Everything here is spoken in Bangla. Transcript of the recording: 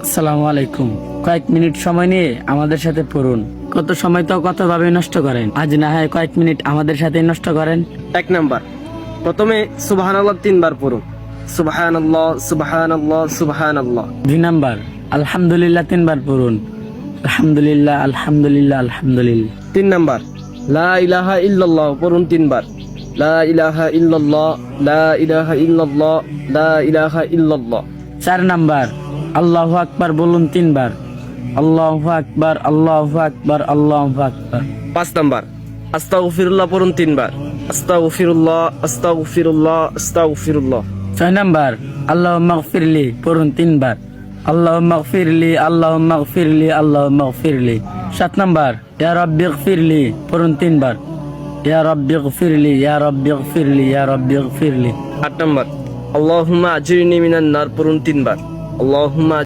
আসসালামু আলাইকুম। কয়েক মিনিট সময় নিয়ে আমাদের সাথে পড়ুন। কত সময় তো কত ভাবে নষ্ট করেন, আজ না হয় কয়েক মিনিট আমাদের সাথে নষ্ট করেন। 1 নাম্বার, প্রথমে সুবহানাল্লাহ 3 বার পড়ুন। সুবহানাল্লাহ, সুবহানাল্লাহ, সুবহানাল্লাহ। 2 নাম্বার, আলহামদুলিল্লাহ 3 বার পড়ুন। আলহামদুলিল্লাহ, আলহামদুলিল্লাহ, আলহামদুলিল্লাহ। 3 নাম্বার, লা ইলাহা ইল্লাল্লাহ পড়ুন 3 বার। লা ইলাহা ইল্লাল্লাহ, লা ইলাহা ইল্লাল্লাহ, লা ইলাহা ইল্লাল্লাহ। 4 নাম্বার, আল্লাহু আকবার বলুন 3 বার। আল্লাহু আকবার, আল্লাহু আকবার, আল্লাহু আকবার। 5 নাম্বার, আস্তাগফিরুল্লাহ পড়ুন 3 বার। আস্তাগফিরুল্লাহ, আস্তাগফিরুল্লাহ, আস্তাগফিরুল্লাহ। 6 নাম্বার, আল্লাহুম্মা গফিরলি পড়ুন 3 বার। আল্লাহুম্মা গফিরলি, আল্লাহুম্মা গফিরলি, আল্লাহুম্মা গফিরলি। 7 নাম্বার, ইয়া রাব্বি গফিরলি পড়ুন 3 বার। ইয়া রাব্বি গফিরলি, ইয়া রাব্বি গফিরলি, ইয়া রাব্বি গফিরলি। 8 নাম্বার, আল্লাহুম্মা আজরিনি মিনান নার পড়ুন 3 বার। আল্লাহুম্মা